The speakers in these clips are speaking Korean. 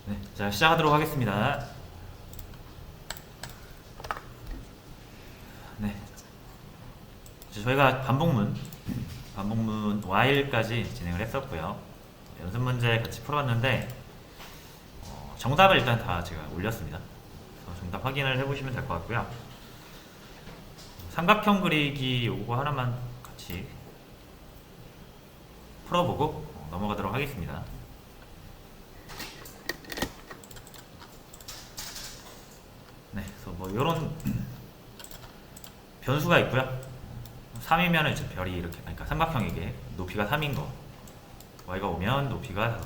네, 자 시작하도록 하겠습니다. 네, 저희가 반복문 Y까지 진행을 했었고요. 연습 문제 같이 풀어봤는데 정답을 일단 다 제가 올렸습니다. 그래서 정답 확인을 해보시면 될 것 같고요. 삼각형 그리기 요거 하나만 같이 풀어보고 넘어가도록 하겠습니다. 네, 그래서 뭐 이런 변수가 있고요. 3이면 이제 별이 이렇게, 그러니까 삼각형에게 높이가 3인 거, y가 오면 높이가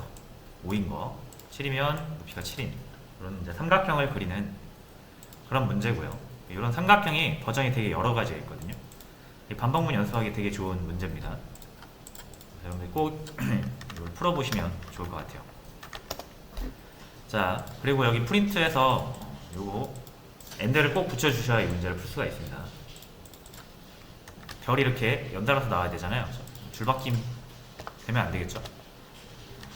5인 거, 7이면 높이가 7인 그런 이제 삼각형을 그리는 그런 문제고요. 이런 삼각형이 버전이 되게 여러 가지가 있거든요. 반복문 연습하기 되게 좋은 문제입니다. 여러분들 꼭 이걸 풀어보시면 좋을 것 같아요. 자, 그리고 여기 프린트에서 요거 엔드를 꼭 붙여주셔야 이 문제를 풀 수가 있습니다. 별이 이렇게 연달아서 나와야 되잖아요. 줄바뀜 되면 안 되겠죠.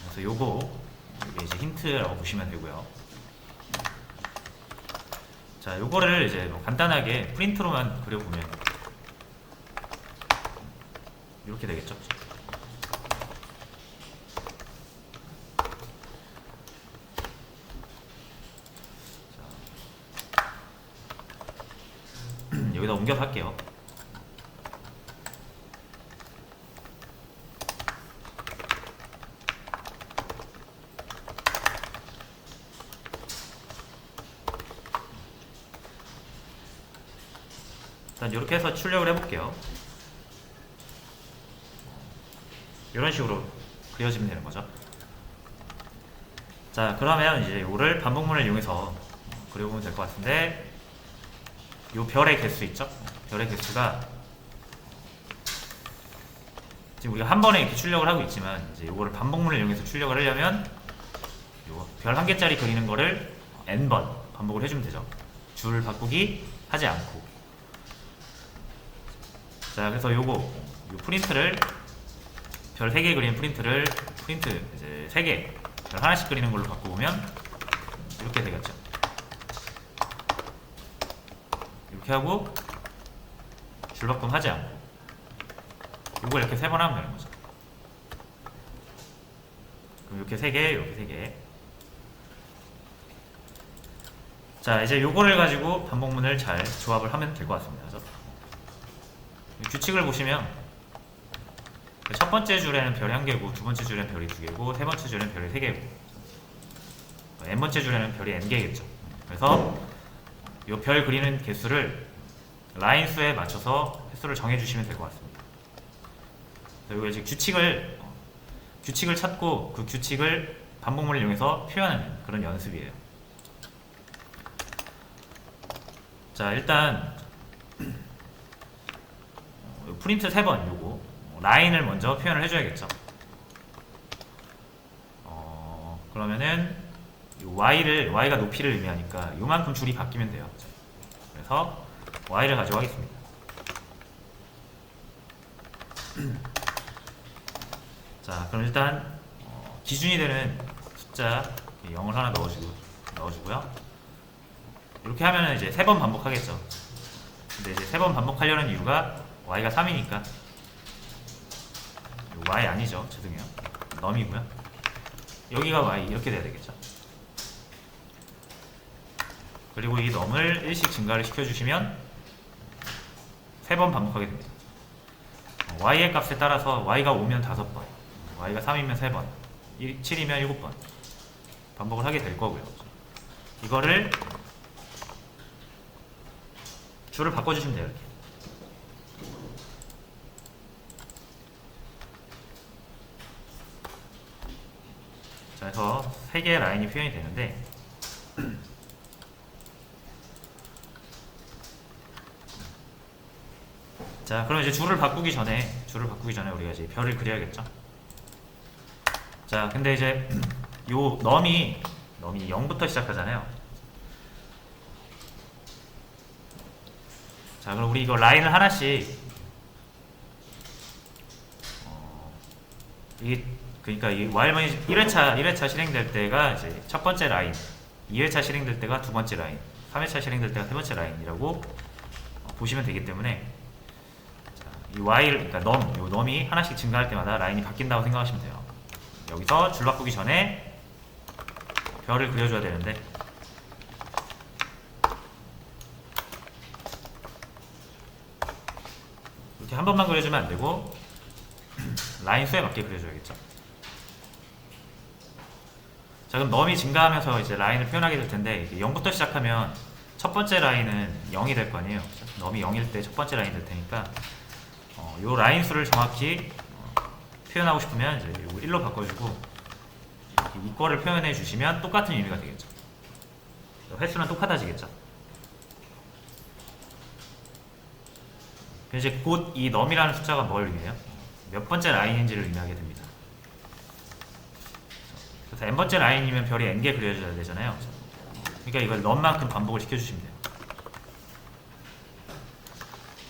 그래서 요거 이게 이제 힌트라고 보시면 되고요. 자, 요거를 이제 뭐 간단하게 프린트로만 그려보면 이렇게 되겠죠. 여기다 옮겨서 할게요. 일단 이렇게 해서 출력을 해볼게요. 이런 식으로 그려지면 되는 거죠. 자, 그러면 이제 이거를 반복문을 이용해서 그려보면 될 것 같은데, 요 별의 개수 있죠? 별의 개수가 지금 우리가 한 번에 이렇게 출력을 하고 있지만, 이제 요거를 반복문을 이용해서 출력을 하려면 요 별 한 개짜리 그리는 거를 n번 반복을 해주면 되죠. 줄 바꾸기 하지 않고. 자, 그래서 요 프린트를 별 3개 그리는 프린트를 프린트 이제 3개 별 하나씩 그리는 걸로 바꿔보면 이렇게 되겠죠. 이렇게 하고 줄바꿈 하지 않고 요거 이렇게 3번 하면 되는 거죠. 그럼 이렇게 3개, 이렇게 3개. 자, 이제 요거를 가지고 반복문을 잘 조합을 하면 될 것 같습니다. 그래서 규칙을 보시면 첫 번째 줄에는 별이 1개고, 두 번째 줄에는 별이 2개고, 세 번째 줄에는 별이 3개고, n 번째 줄에는 별이 n개겠죠. 그래서 이 별 그리는 개수를 라인 수에 맞춰서 횟수를 정해주시면 될 것 같습니다. 그리고 이제 규칙을 찾고 그 규칙을 반복문을 이용해서 표현하는 그런 연습이에요. 자, 일단 프린트 3번 요거 라인을 먼저 표현을 해줘야겠죠. 그러면은 y가 높이를 의미하니까 요만큼 줄이 바뀌면 돼요. 그래서 y를 가져가겠습니다. 자, 그럼 일단 기준이 되는 숫자 0을 하나 넣어주고요. 이렇게 하면은 이제 3번 반복하겠죠. 근데 이제 3번 반복하려는 이유가 y가 3이니까 y 아니죠. 죄송해요. 넘이고요. 여기가 y 이렇게 돼야 되겠죠. 그리고 이 넘을 1씩 증가를 시켜주시면 3번 반복하게 됩니다. y의 값에 따라서 y가 5면 5번, y가 3이면 3번, 7이면 7번 반복을 하게 될 거고요. 이거를 줄을 바꿔주시면 돼요. 이렇게. 자, 그래서 3개의 라인이 표현이 되는데 자, 그럼 이제 줄을 바꾸기 전에 우리가 이제 별을 그려야겠죠. 자, 근데 이제 요 넘이 0부터 시작하잖아요. 자, 그럼 우리 이거 라인을 하나씩 이게 그러니까 이 while문이 1회차 실행될 때가 이제 첫 번째 라인, 2회차 실행될 때가 두 번째 라인, 3회차 실행될 때가 세 번째 라인이라고 보시면 되기 때문에, 자, 이 while, 그러니까 요 num이 하나씩 증가할 때마다 라인이 바뀐다고 생각하시면 돼요. 여기서 줄 바꾸기 전에 별을 그려줘야 되는데, 이렇게 한 번만 그려주면 안 되고 라인 수에 맞게 그려줘야겠죠. 자, 그럼 num이 증가하면서 이제 라인을 표현하게 될 텐데, 0부터 시작하면 첫 번째 라인은 0이 될 거 아니에요. num이 0일 때 첫 번째 라인 될 테니까, 요 라인 수를 정확히 표현하고 싶으면 이제 이거 1로 바꿔주고 이거를 표현해 주시면 똑같은 의미가 되겠죠. 횟수는 똑같아지겠죠. 이제 곧 이 num이라는 숫자가 뭘 의미해요? 몇 번째 라인인지를 의미하게 됩니다. 그래서 n번째 라인이면 별이 n개 그려져야 되잖아요. 그러니까 이걸 num만큼 반복을 시켜주시면 돼요.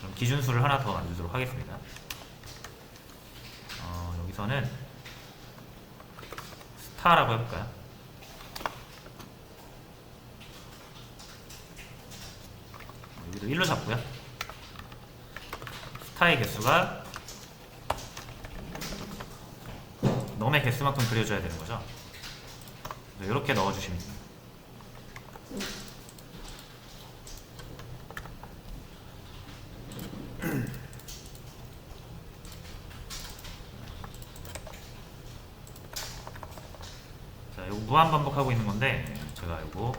그럼 기준수를 하나 더 만들도록 하겠습니다. 여기서는 스타라고 해볼까요? 여기도 1로 잡고요. 스타의 개수가 num의 개수만큼 그려줘야 되는 거죠. 이렇게 넣어주시면 됩니다. 자, 이거 무한 반복하고 있는 건데 제가 이거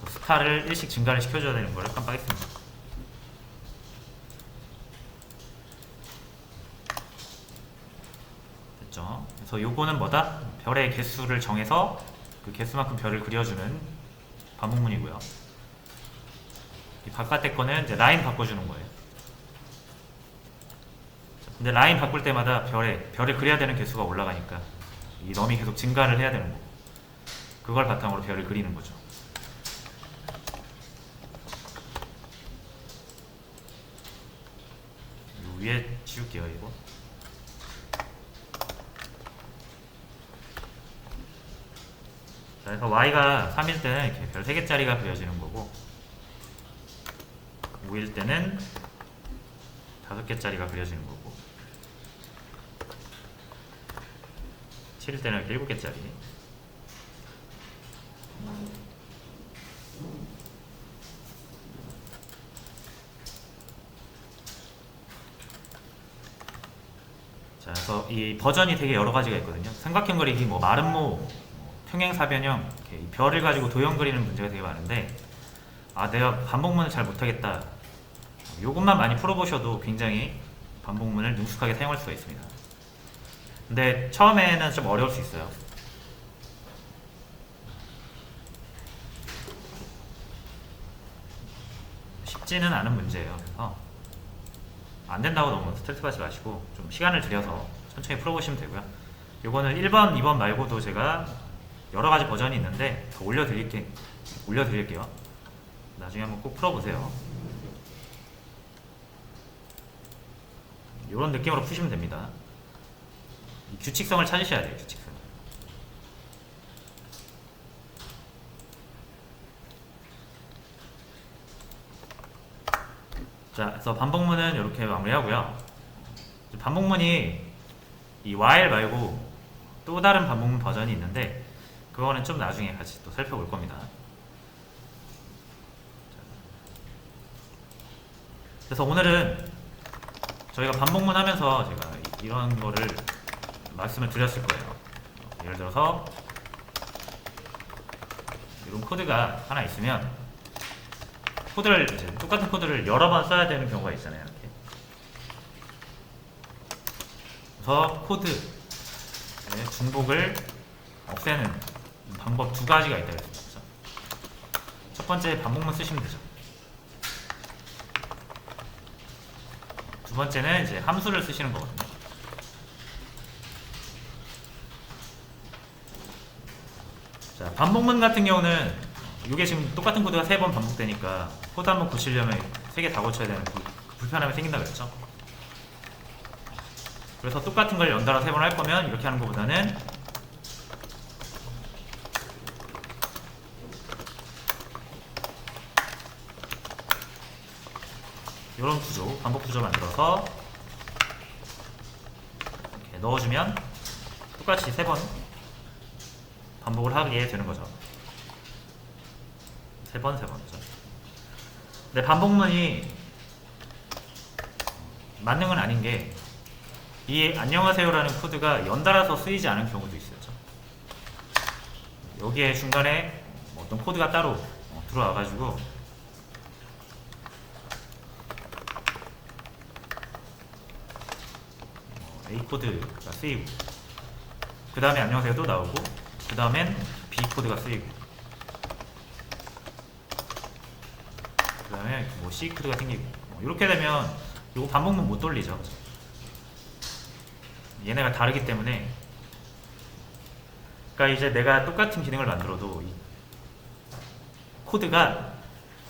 스타를 1씩 증가를 시켜줘야 되는 거를 깜빡했습니다. 됐죠? 그래서 요거는 뭐다? 별의 개수를 정해서 그 개수만큼 별을 그려주는 반복문이고요. 이 바깥의 거는 이제 라인 바꿔주는 거예요. 근데 라인 바꿀 때마다 별을 그려야 되는 개수가 올라가니까 이 num이 계속 증가를 해야 되는 거고, 그걸 바탕으로 별을 그리는 거죠. 요 위에 지울게요, 이거. 자, 그래서 y가 3일 때는 이렇게 별 3개짜리가 그려지는 거고, 5일 때는 5개짜리가 그려지는 거고, 7일 때는 이렇게 7개짜리. 자, 그래서 이 버전이 되게 여러 가지가 있거든요. 삼각형 그리기, 뭐 마름모, 평행사변형, 이렇게 이 별을 가지고 도형 그리는 문제가 되게 많은데, 내가 반복문을 잘 못하겠다. 요것만 많이 풀어보셔도 굉장히 반복문을 능숙하게 사용할 수가 있습니다. 근데 처음에는 좀 어려울 수 있어요. 쉽지는 않은 문제예요. 그래서 안 된다고 너무 스트레스 받지 마시고 좀 시간을 들여서 천천히 풀어보시면 되고요. 요거는 1번, 2번 말고도 제가 여러 가지 버전이 있는데 더 올려드릴게요. 나중에 한번 꼭 풀어보세요. 이런 느낌으로 푸시면 됩니다. 규칙성을 찾으셔야 돼요. 규칙성. 자, 그래서 반복문은 이렇게 마무리하고요. 반복문이 이 while 말고 또 다른 반복문 버전이 있는데 그거는 좀 나중에 같이 또 살펴볼 겁니다. 그래서 오늘은 저희가 반복문 하면서 제가 이런 거를 말씀을 드렸을 거예요. 예를 들어서 이런 코드가 하나 있으면 똑같은 코드를 여러 번 써야 되는 경우가 있잖아요. 이렇게. 그래서 코드의 중복을 없애는 방법 두 가지가 있다고 했습니다. 첫 번째, 반복문 쓰시면 되죠. 두 번째는 이제 함수를 쓰시는 거거든요. 자, 반복문 같은 경우는 이게 지금 똑같은 코드가 3번 반복되니까 코드 한번 고치려면 3개 다 고쳐야 되는 불편함이 생긴다 그랬죠. 그래서 똑같은 걸 연달아 3번 할 거면 이렇게 하는 것보다는 이런 구조, 반복 구조 만들어서 이렇게 넣어주면 똑같이 3번 반복을 하게 되는 거죠. 3번, 3번이죠. 근데 반복문이 맞는 건 아닌 게, 이 안녕하세요라는 코드가 연달아서 쓰이지 않은 경우도 있어요. 여기에 중간에 어떤 코드가 따로 들어와가지고 A 코드가 쓰이고, 그 다음에 안녕하세요도 나오고, 그 다음엔 B 코드가 쓰이고, 그 다음에 뭐 C 코드가 생기고, 이렇게 되면 이거 반복문 못 돌리죠. 얘네가 다르기 때문에. 그러니까 이제 내가 똑같은 기능을 만들어도 이 코드가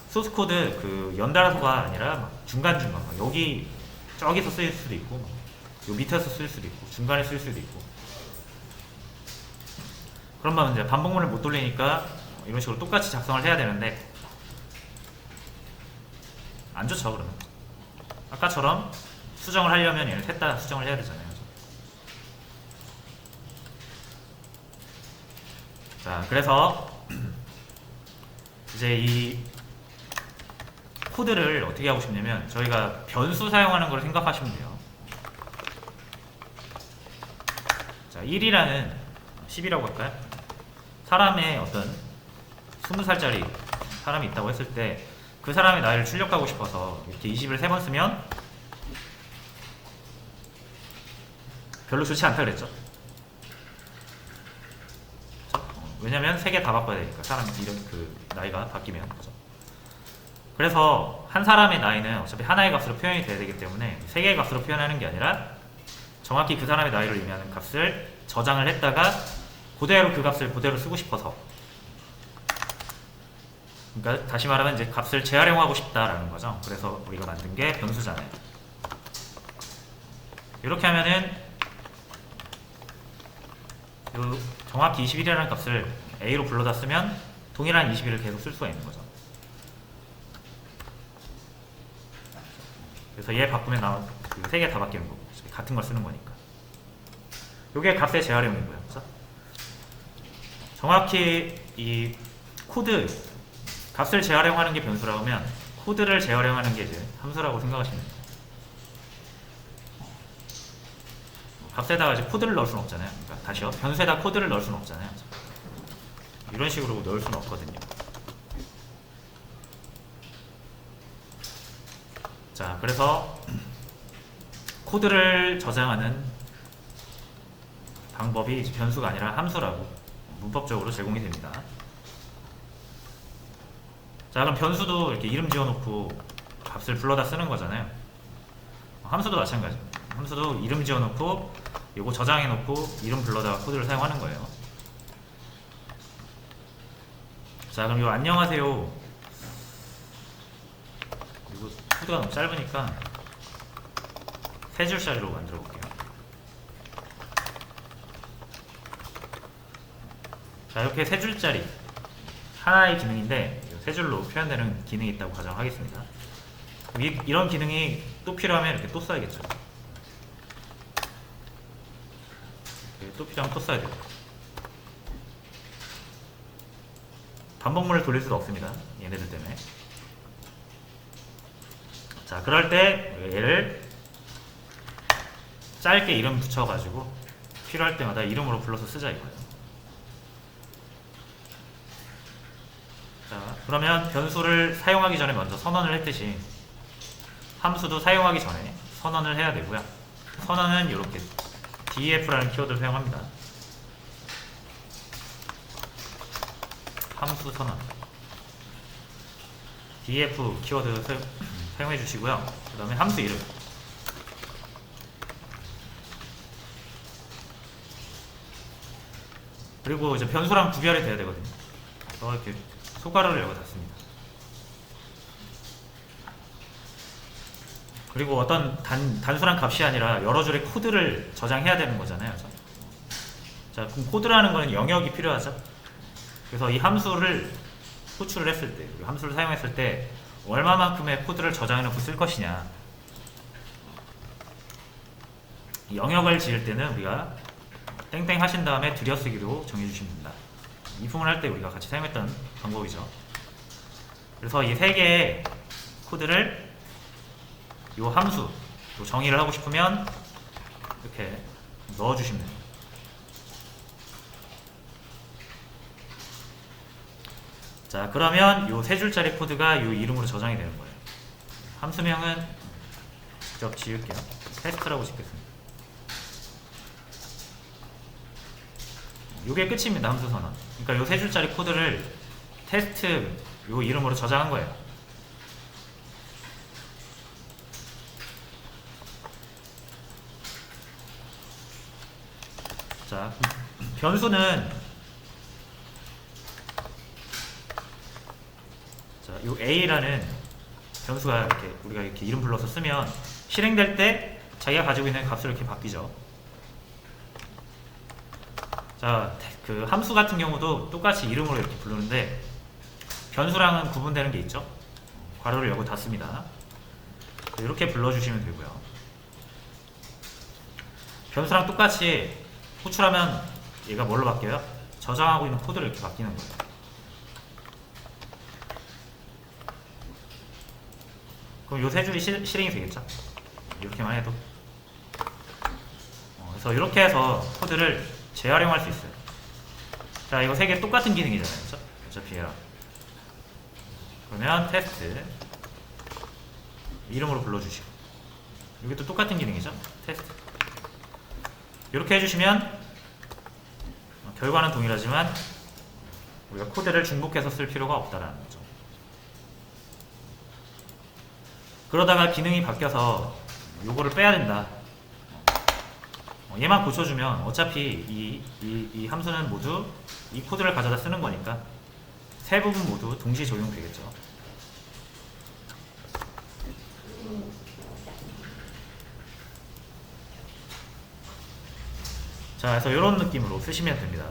소스 코드 그 연달아서가 아니라 막 중간중간 막 여기 저기서 쓰일 수도 있고, 요 밑에서 쓸 수도 있고, 중간에 쓸 수도 있고. 그러면 이제 반복문을 못 돌리니까 이런 식으로 똑같이 작성을 해야 되는데 안 좋죠. 그러면 아까처럼 수정을 하려면 얘를 셋 다 수정을 해야 되잖아요. 자, 그래서 이제 이 코드를 어떻게 하고 싶냐면, 저희가 변수 사용하는 걸 생각하시면 돼요. 자, 1이라는 10이라고 할까요? 사람의 어떤 20살짜리 사람이 있다고 했을 때 그 사람의 나이를 출력하고 싶어서 이렇게 20을 3번 쓰면 별로 좋지 않다 그랬죠? 왜냐면 3개 다 바꿔야 되니까, 사람 이름 그 나이가 바뀌면. 그죠? 그래서 한 사람의 나이는 어차피 하나의 값으로 표현이 돼야 되기 때문에 3개의 값으로 표현하는 게 아니라 정확히 그 사람의 나이를 의미하는 값을 저장을 했다가 그대로 그 값을 그대로 쓰고 싶어서, 그러니까 다시 말하면 이제 값을 재활용하고 싶다라는 거죠. 그래서 우리가 만든 게 변수잖아요. 이렇게 하면은 요 정확히 21이라는 값을 A로 불러다 쓰면 동일한 21을 계속 쓸 수가 있는 거죠. 그래서 얘 바꾸면 나온 그 3개 다 바뀌는 거고, 같은 걸 쓰는 거니까. 요게 값의 재활용이고요. 그래서 정확히 이 코드 값을 재활용하는 게 변수라고 하면 코드를 재활용하는 게 이제 함수라고 생각하시면 돼요. 값에다가 이제 코드를 넣을 수는 없잖아요. 그러니까 다시요. 변수에다 코드를 넣을 수는 없잖아요. 이런 식으로 넣을 수는 없거든요. 자, 그래서 코드를 저장하는 방법이 이제 변수가 아니라 함수라고 문법적으로 제공이 됩니다. 자, 그럼 변수도 이렇게 이름 지어놓고 값을 불러다 쓰는 거잖아요. 함수도 마찬가지입니다. 함수도 이름 지어놓고 요거 저장해놓고 이름 불러다가 코드를 사용하는 거예요. 자, 그럼 요 안녕하세요, 이거 코드가 너무 짧으니까 3줄짜리로 만들어 볼게요. 자, 이렇게 3줄짜리 하나의 기능인데 3줄로 표현되는 기능이 있다고 가정하겠습니다. 이런 기능이 또 필요하면 이렇게 또 써야겠죠. 또 필요하면 또 써야 돼요. 반복문을 돌릴 수도 없습니다. 얘네들 때문에. 자, 그럴 때 얘를 짧게 이름 붙여가지고 필요할 때마다 이름으로 불러서 쓰자 이거예요. 자, 그러면 변수를 사용하기 전에 먼저 선언을 했듯이 함수도 사용하기 전에 선언을 해야 되고요. 선언은 이렇게 def라는 키워드를 사용합니다. 함수 선언 def 키워드 사용해 주시고요. 그 다음에 함수 이름, 그리고 이제 변수랑 구별이 돼야 되거든요. 그래서 이렇게 소괄호를 여기다 씁니다. 그리고 어떤 단순한 값이 아니라 여러 줄의 코드를 저장해야 되는 거잖아요. 자, 그럼 코드라는 거는 영역이 필요하죠. 그래서 이 함수를 호출을 했을 때, 함수를 사용했을 때 얼마만큼의 코드를 저장해놓고 쓸 것이냐. 영역을 지을 때는 우리가 땡땡 하신 다음에 들여쓰기로 정해주시면 됩니다. 이품을 할 때 우리가 같이 사용했던 방법이죠. 그래서 이 세 개의 코드를 이 함수 정의를 하고 싶으면 이렇게 넣어주시면 됩니다. 자, 그러면 이 세 줄짜리 코드가 이 이름으로 저장이 되는 거예요. 함수명은 직접 지을게요. 테스트라고 짓겠습니다. 이게 끝입니다. 함수 선언. 그러니까 이 세 줄짜리 코드를 테스트 이 이름으로 저장한 거예요. 자, 변수는 자, 요 a라는 변수가 이렇게 우리가 이렇게 이름 불러서 쓰면 실행될 때 자기가 가지고 있는 값으로 이렇게 바뀌죠. 자, 그 함수 같은 경우도 똑같이 이름으로 이렇게 부르는데 변수랑은 구분되는 게 있죠. 괄호를 열고 닫습니다. 이렇게 불러주시면 되고요. 변수랑 똑같이 호출하면 얘가 뭘로 바뀌어요? 저장하고 있는 코드로 이렇게 바뀌는 거예요. 그럼 요 세 줄이 실행이 되겠죠? 이렇게만 해도. 그래서 이렇게 해서 코드를 재활용할 수 있어요. 자, 이거 세 개 똑같은 기능이잖아요. 그렇죠? 어차피 얘랑. 그러면 테스트 이름으로 불러주시고 여기도 똑같은 기능이죠. 테스트 이렇게 해주시면 결과는 동일하지만 우리가 코드를 중복해서 쓸 필요가 없다라는 거죠. 그러다가 기능이 바뀌어서 요거를 빼야 된다. 얘만 고쳐주면 어차피 이 함수는 모두 이 코드를 가져다 쓰는 거니까 세 부분 모두 동시 적용되겠죠. 자, 그래서 이런 느낌으로 쓰시면 됩니다.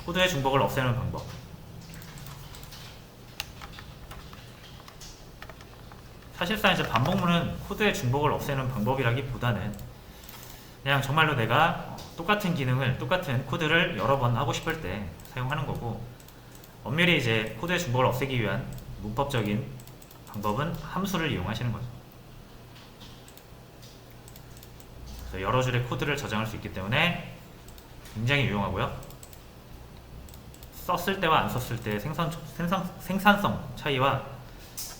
코드의 중복을 없애는 방법. 사실상 이제 반복문은 코드의 중복을 없애는 방법이라기보다는 그냥 정말로 내가 똑같은 기능을, 똑같은 코드를 여러 번 하고 싶을 때 사용하는 거고, 엄밀히 이제 코드의 중복을 없애기 위한 문법적인 방법은 함수를 이용하시는 거죠. 그래서 여러 줄의 코드를 저장할 수 있기 때문에 굉장히 유용하고요. 썼을 때와 안 썼을 때 생산성 차이와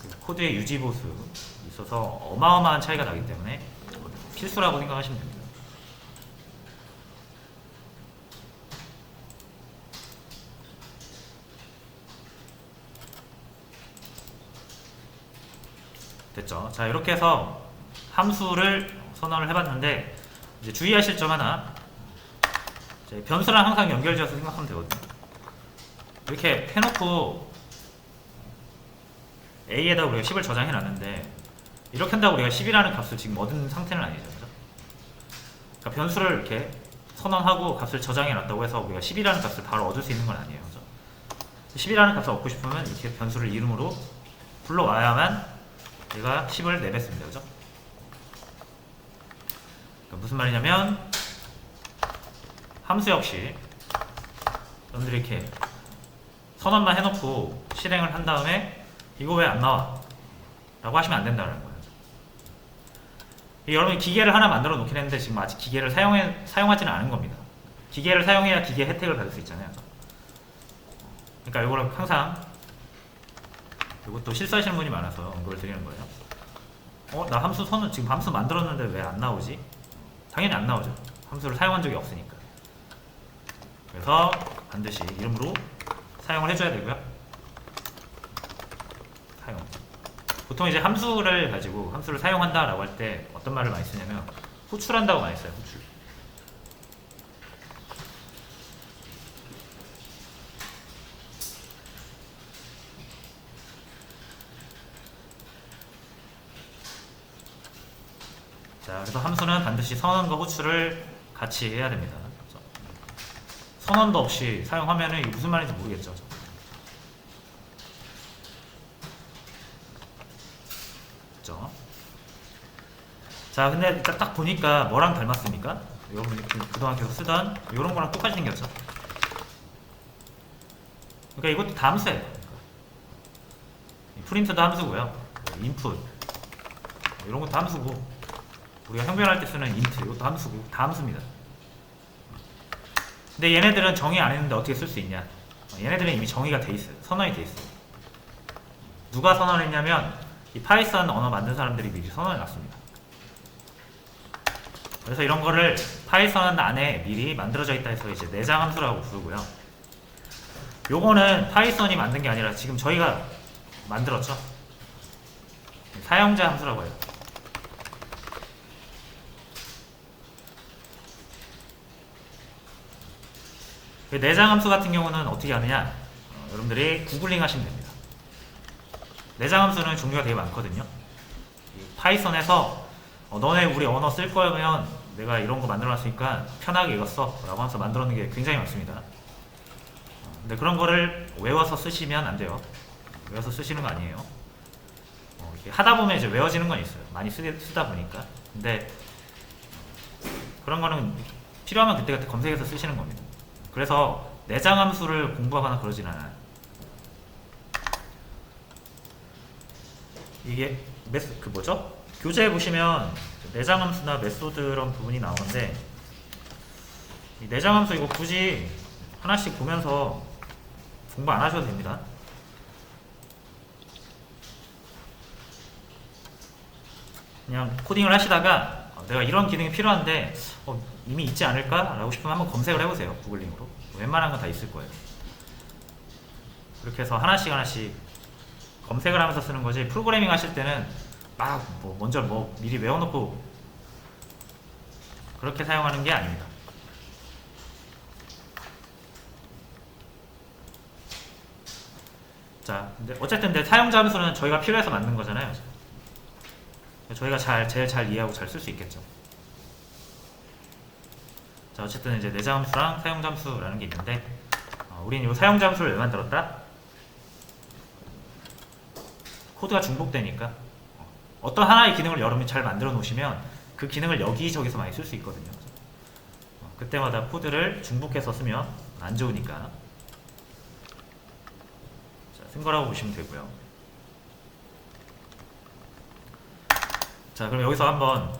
그 코드의 유지 보수 있어서 어마어마한 차이가 나기 때문에 필수라고 생각하시면 됩니다. 됐죠? 자, 이렇게 해서 함수를 선언을 해봤는데 이제 주의하실 점 하나, 이제 변수랑 항상 연결지어서 생각하면 되거든요. 이렇게 해놓고 A에다 우리가 10을 저장해 놨는데 이렇게 한다고 우리가 10이라는 값을 지금 얻은 상태는 아니죠. 그죠? 그러니까 변수를 이렇게 선언하고 값을 저장해 놨다고 해서 우리가 10이라는 값을 바로 얻을 수 있는 건 아니에요. 그죠? 10이라는 값을 얻고 싶으면 이렇게 변수를 이름으로 불러와야만 얘가 10을 내뱉습니다. 그죠? 그러니까 무슨 말이냐면 함수 역시 여러분들이 이렇게 선언만 해놓고 실행을 한 다음에 이거 왜 안 나와? 라고 하시면 안 된다는 거예요. 여러분이 기계를 하나 만들어 놓긴 했는데 지금 아직 기계를 사용하지는 않은 겁니다. 기계를 사용해야 기계 혜택을 받을 수 있잖아요. 그러니까 이거를 항상, 이것도 실수하시는 분이 많아서 언급을 드리는 거예요. 나 함수 지금 함수 만들었는데 왜 안 나오지? 당연히 안 나오죠. 함수를 사용한 적이 없으니까. 그래서 반드시 이름으로 사용을 해줘야 되고요. 보통 이제 함수를 사용한다라고 할 때 어떤 말을 많이 쓰냐면 호출한다고 많이 써요. 호출. 그래서 함수는 반드시 선언과 호출을 같이 해야 됩니다. 선언도 없이 사용하면 이게 무슨 말인지 모르겠죠. 그렇죠? 자, 근데 딱 보니까 뭐랑 닮았습니까? 여러분이 그동안 계속 쓰던 이런 거랑 똑같이 생겼죠. 그러니까 이것도 다 함수예요. 프린트도 함수고요. 인풋 이런 것도 함수고, 우리가 형변할 때 쓰는 인트 이것도 함수고, 다 함수입니다. 근데 얘네들은 정의 안 했는데 어떻게 쓸 수 있냐? 얘네들은 이미 정의가 돼 있어요. 선언이 돼 있어요. 누가 선언했냐면 이 파이썬 언어 만든 사람들이 미리 선언해 놨습니다. 그래서 이런 거를 파이썬 안에 미리 만들어져 있다 해서 이제 내장 함수라고 부르고요. 요거는 파이썬이 만든 게 아니라 지금 저희가 만들었죠. 사용자 함수라고 해요. 내장 함수 같은 경우는 어떻게 하느냐, 여러분들이 구글링 하시면 됩니다. 내장 함수는 종류가 되게 많거든요. 파이썬에서 너네 우리 언어 쓸 거면 내가 이런 거 만들어 놨으니까 편하게 이거 써 라고 하면서 만들어 놓은 게 굉장히 많습니다. 근데 그런 거를 외워서 쓰시면 안 돼요. 외워서 쓰시는 거 아니에요. 이렇게 하다 보면 이제 외워지는 건 있어요. 많이 쓰다 보니까. 근데 그런 거는 필요하면 그때그때 검색해서 쓰시는 겁니다. 그래서 내장 함수를 공부하거나 그러진 않아요. 이게 뭐죠? 교재에 보시면 내장 함수나 메소드 이런 부분이 나오는데, 이 내장 함수 이거 굳이 하나씩 보면서 공부 안 하셔도 됩니다. 그냥 코딩을 하시다가 내가 이런 기능이 필요한데 이미 있지 않을까? 라고 싶으면 한번 검색을 해보세요. 구글링으로. 웬만한 건 다 있을 거예요. 그렇게 해서 하나씩 검색을 하면서 쓰는 거지, 프로그래밍 하실 때는 막 먼저 미리 외워놓고 그렇게 사용하는 게 아닙니다. 자, 근데 어쨌든 사용자 함수는 저희가 필요해서 만든 거잖아요. 저희가 제일 잘 이해하고 잘 쓸 수 있겠죠. 자, 어쨌든 이제 내장 함수랑 사용자 함수라는 게 있는데, 우리는 이 사용자 함수를 왜 만들었다? 코드가 중복되니까 어떤 하나의 기능을 여러분이 잘 만들어 놓으시면 그 기능을 여기저기서 많이 쓸 수 있거든요. 그때마다 코드를 중복해서 쓰면 안 좋으니까. 자, 쓴 거라고 보시면 되고요. 자, 그럼 여기서 한번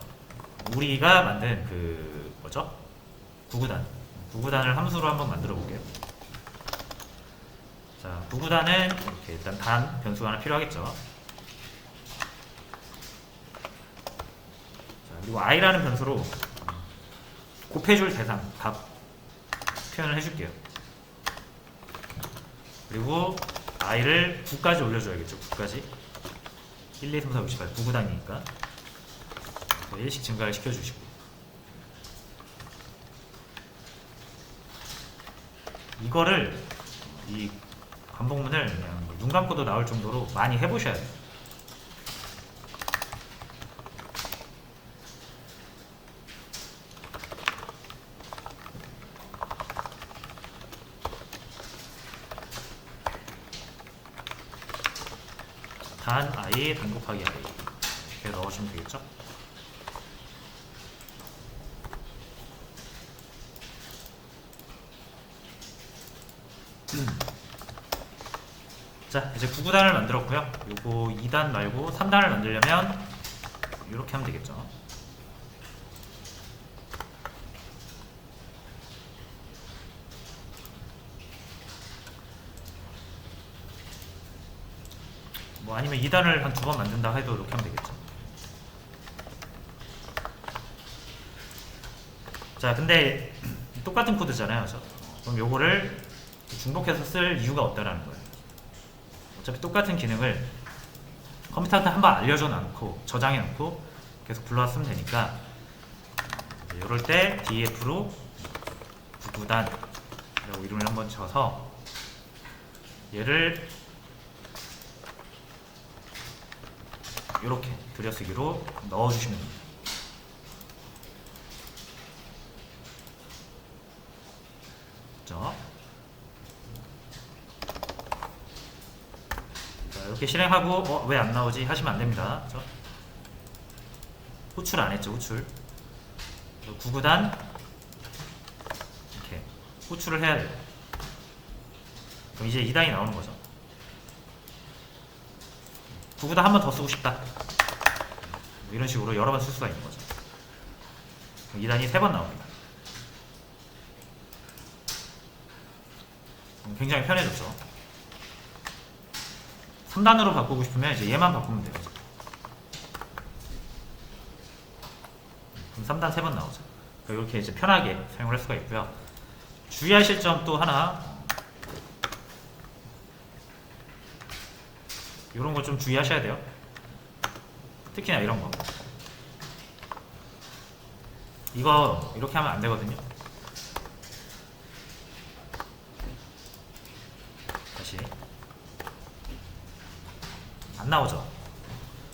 우리가 만든 구구단을 함수로 한번 만들어 볼게요. 자, 구구단은 이렇게 일단 단 변수가 하나 필요하겠죠. 자, 그리고 i라는 변수로 곱해줄 대상 값 표현을 해줄게요. 그리고 i를 9까지 올려줘야겠죠. 9까지 1, 2, 3, 4, 5, 6, 7, 9구단이니까 1씩 증가를 시켜주시고, 이거를 이 반복문을 그냥 눈 감고도 나올 정도로 많이 해보셔야 돼요. 단 i 단 곱하기 i 이렇게 넣으시면 되겠죠. 자, 이제 9구단을 만들었고요. 요거 2단 말고 3단을 만들려면 이렇게 하면 되겠죠. 아니면 2단을 한 2번 만든다 해도 이렇게 하면 되겠죠. 자, 근데 똑같은 코드잖아요. 그럼 요거를 중복해서 쓸 이유가 없다라는 거예요. 어차피 똑같은 기능을 컴퓨터한테 한번 알려줘 놓고 저장해 놓고 계속 불러와 쓰면 되니까, 이럴 때 df로 9구단 라고 이름을 한번 쳐서 얘를 이렇게 들여쓰기로 넣어주시면 됩니다. 이렇게 실행하고 왜 안 나오지 하시면 안 됩니다. 그렇죠? 호출 안 했죠, 호출. 구구단 이렇게 호출을 해야 돼요. 그럼 이제 2단이 나오는 거죠. 구구단 한 번 더 쓰고 싶다. 뭐 이런 식으로 여러 번 쓸 수가 있는 거죠. 2단이 3번 나옵니다. 굉장히 편해졌죠. 3단으로 바꾸고 싶으면 이제 얘만 바꾸면 돼요. 그럼 3단 3번 나오죠. 이렇게 이제 편하게 사용을 할 수가 있고요. 주의하실 점 또 하나, 이런 거 좀 주의하셔야 돼요. 특히나 이런 거. 이거 이렇게 하면 안 되거든요. 다시 안 나오죠.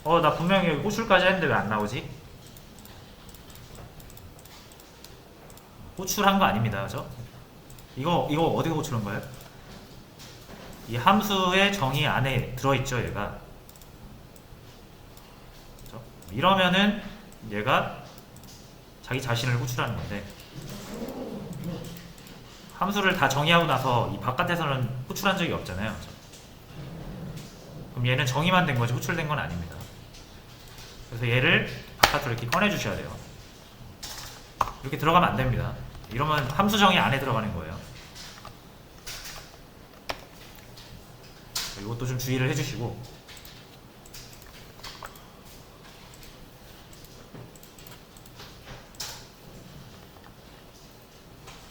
나 분명히 호출까지 했는데 왜 안 나오지? 호출한 거 아닙니다. 그죠? 이거 어디가 호출한 거예요? 이 함수의 정의 안에 들어있죠, 얘가. 그죠? 이러면은 얘가 자기 자신을 호출하는 건데, 함수를 다 정의하고 나서 이 바깥에서는 호출한 적이 없잖아요. 그죠? 그럼 얘는 정의만 된 거지 호출된 건 아닙니다. 그래서 얘를 바깥으로 이렇게 꺼내 주셔야 돼요. 이렇게 들어가면 안 됩니다. 이러면 함수 정의 안에 들어가는 거예요. 이것도 좀 주의를 해주시고,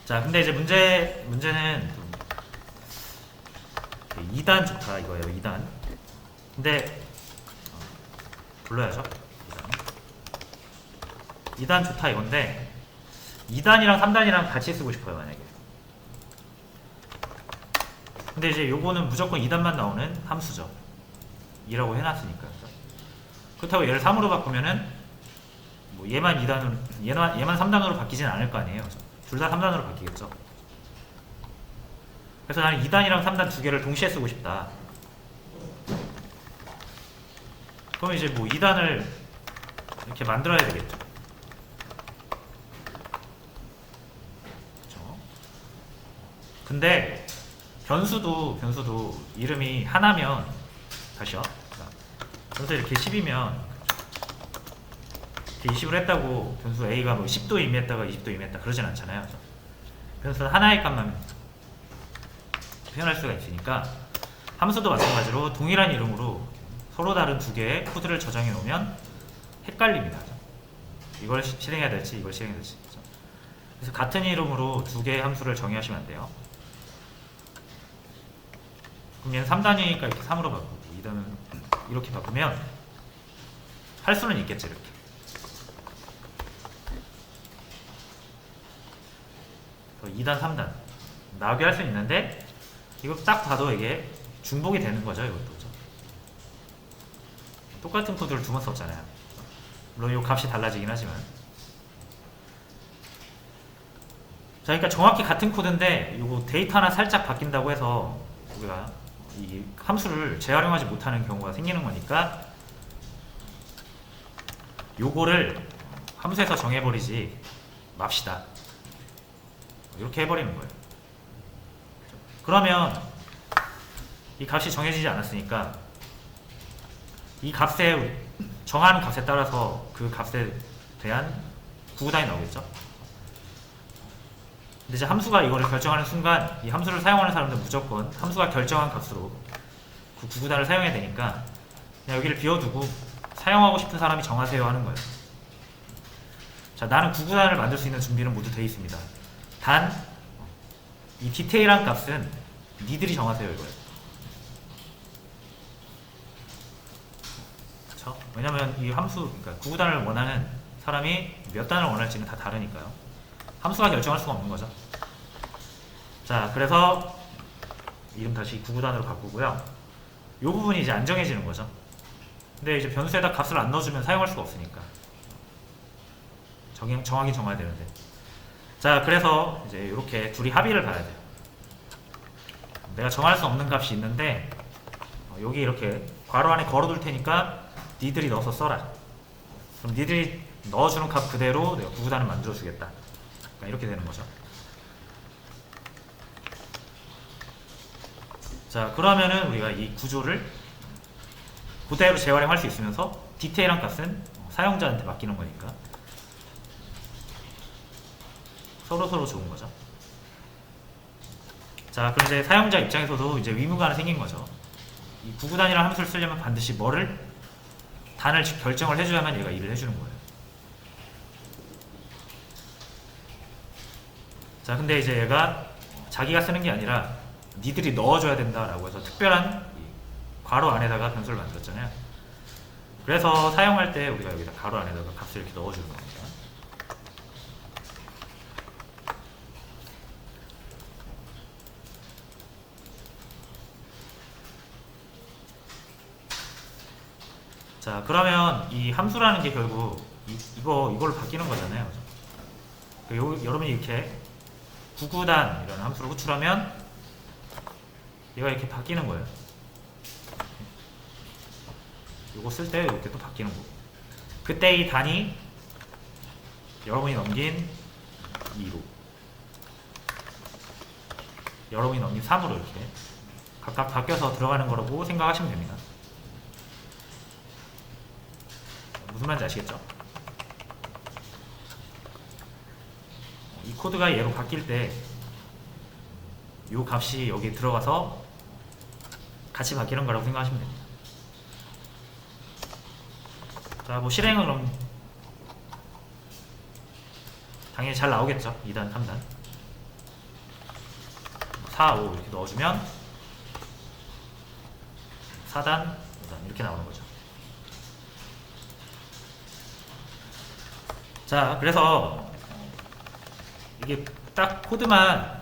자, 근데 이제 문제는 2단 좋다 이거예요. 2단. 근데 불러야죠. 2단 좋다 이건데 2단이랑 3단이랑 같이 쓰고 싶어요, 만약에. 근데 이제 요거는 무조건 2단만 나오는 함수죠. 2라고 해놨으니까. 그렇다고 얘를 3으로 바꾸면은 뭐 얘만 2단으로, 얘만 3단으로 바뀌진 않을 거 아니에요. 둘 다 3단으로 바뀌겠죠. 그래서 나는 2단이랑 3단 두 개를 동시에 쓰고 싶다. 그럼 이제 뭐 2단을 이렇게 만들어야 되겠죠. 그렇죠? 근데 변수도 이름이 하나면, 다시요. 변수 이렇게 10이면 이렇게 20을 했다고 변수 A가 뭐 10도 임의했다가 20도 임의했다 그러진 않잖아요. 변수는 하나의 값만 표현할 수가 있으니까 함수도 마찬가지로 동일한 이름으로 서로 다른 두 개의 코드를 저장해 놓으면 헷갈립니다. 이걸 실행해야 될지 이걸 실행해야 될지. 그래서 같은 이름으로 두 개의 함수를 정의하시면 안 돼요. 그럼 얘는 3단이니까 이렇게 3으로 바꾸고 2단은 이렇게 바꾸면 할 수는 있겠죠. 이렇게 2단 3단 나오게 할 수는 있는데, 이거 딱 봐도 이게 중복이 되는 거죠. 이것도 똑같은 코드를 두 번 썼잖아요. 물론 이 값이 달라지긴 하지만. 자, 그러니까 정확히 같은 코드인데 이거 데이터 하나 살짝 바뀐다고 해서 우리가 이 함수를 재활용하지 못하는 경우가 생기는 거니까 요거를 함수에서 정해버리지 맙시다. 이렇게 해버리는 거예요. 그러면 이 값이 정해지지 않았으니까 이 값에 정하는 값에 따라서 그 값에 대한 구구단이 나오겠죠. 근데 이제 함수가 이거를 결정하는 순간 이 함수를 사용하는 사람들은 무조건 함수가 결정한 값으로 그 구구단을 사용해야 되니까 그냥 여기를 비워두고 사용하고 싶은 사람이 정하세요 하는 거예요. 자, 나는 구구단을 만들 수 있는 준비는 모두 되어 있습니다. 단 이 디테일한 값은 니들이 정하세요 이거예요. 그렇죠? 왜냐면 이 함수, 그러니까 구구단을 원하는 사람이 몇 단을 원할지는 다 다르니까요. 함수가 결정할 수가 없는 거죠. 자, 그래서 이름 다시 구구단으로 바꾸고요. 이 부분이 이제 안 정해지는 거죠. 근데 이제 변수에다 값을 안 넣어주면 사용할 수가 없으니까 정하긴 정해야 되는데. 자, 그래서 이제 이렇게 둘이 합의를 봐야 돼요. 내가 정할 수 없는 값이 있는데 여기 이렇게 괄호 안에 걸어둘 테니까 니들이 넣어서 써라. 그럼 니들이 넣어주는 값 그대로 내가 구구단을 만들어주겠다. 그러니까 이렇게 되는 거죠. 자, 그러면은 우리가 이 구조를 그대로 재활용할 수 있으면서 디테일한 값은 사용자한테 맡기는 거니까 서로 좋은 거죠. 자, 그럼 이제 사용자 입장에서도 이제 의무가 하나 생긴 거죠. 이 구구단이라는 함수를 쓰려면 반드시 뭐를 단을 결정을 해줘야만 얘가 일을 해주는 거예요. 자, 근데 이제 얘가 자기가 쓰는 게 아니라 니들이 넣어줘야 된다라고 해서 특별한 괄호 안에다가 변수를 만들었잖아요. 그래서 사용할 때 우리가 여기다 괄호 안에다가 값을 이렇게 넣어주는 겁니다. 자, 그러면 이 함수라는 게 결국 이걸로 바뀌는 거잖아요. 여러분이 이렇게 구구단 이런 함수를 호출하면 얘가 이렇게 바뀌는 거예요. 이거 쓸 때 이렇게 또 바뀌는 거고, 그때 이 단이 여러분이 넘긴 2로, 여러분이 넘긴 3으로 이렇게 각각 바뀌어서 들어가는 거라고 생각하시면 됩니다. 무슨 말인지 아시겠죠? 이 코드가 얘로 바뀔 때 이 값이 여기 들어가서 같이 바뀌는 거라고 생각하시면 됩니다. 자, 뭐 실행은 그럼 당연히 잘 나오겠죠. 2단, 3단 4, 5 이렇게 넣어주면 4단, 5단 이렇게 나오는 거죠. 자, 그래서 이게 딱 코드만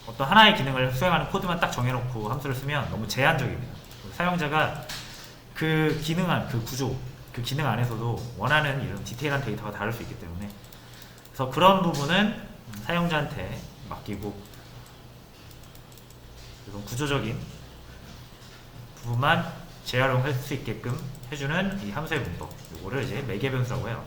어떤 하나의 기능을 수행하는 코드만 딱 정해놓고 함수를 쓰면 너무 제한적입니다. 사용자가 그 기능 안, 그 구조, 그 기능 안에서도 원하는 이런 디테일한 데이터가 다를 수 있기 때문에, 그래서 그런 부분은 사용자한테 맡기고 이런 구조적인 부분만 재활용할 수 있게끔 해주는 이 함수의 문법, 이거를 이제 매개 변수라고 해요.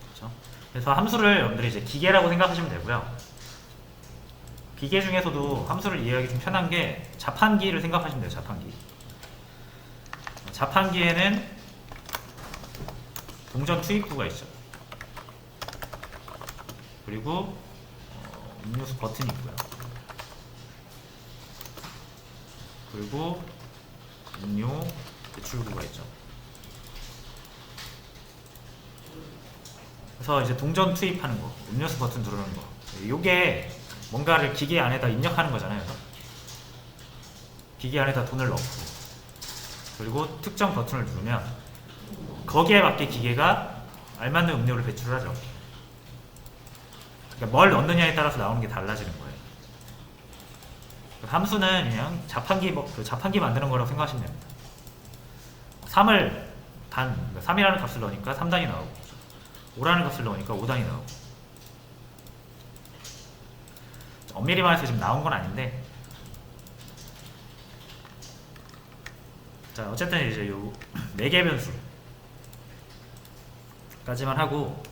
그렇죠? 그래서 함수를 여러분들이 이제 기계라고 생각하시면 되고요. 기계 중에서도 함수를 이해하기 좀 편한 게 자판기를 생각하시면 돼요. 자판기. 자판기에는 동전 투입구가 있죠. 그리고 음료수 버튼이 있고요. 그리고 음료 배출구가 있죠. 그래서 이제 동전 투입하는 거, 음료수 버튼 누르는 거, 요게 뭔가를 기계 안에다 입력하는 거잖아요. 기계 안에다 돈을 넣고, 그리고 특정 버튼을 누르면 거기에 맞게 기계가 알맞는 음료를 배출을 하죠. 그러니까 뭘 넣느냐에 따라서 나오는 게 달라지는 거예요. 함수는 그냥 자판기 만드는 거라고 생각하시면 됩니다. 3을 3이라는 값을 넣으니까 3단이 나오고, 5라는 값을 넣으니까 5단이 나오고. 엄밀히 말해서 지금 나온 건 아닌데, 자, 어쨌든 이제 요 매개 변수까지만 하고,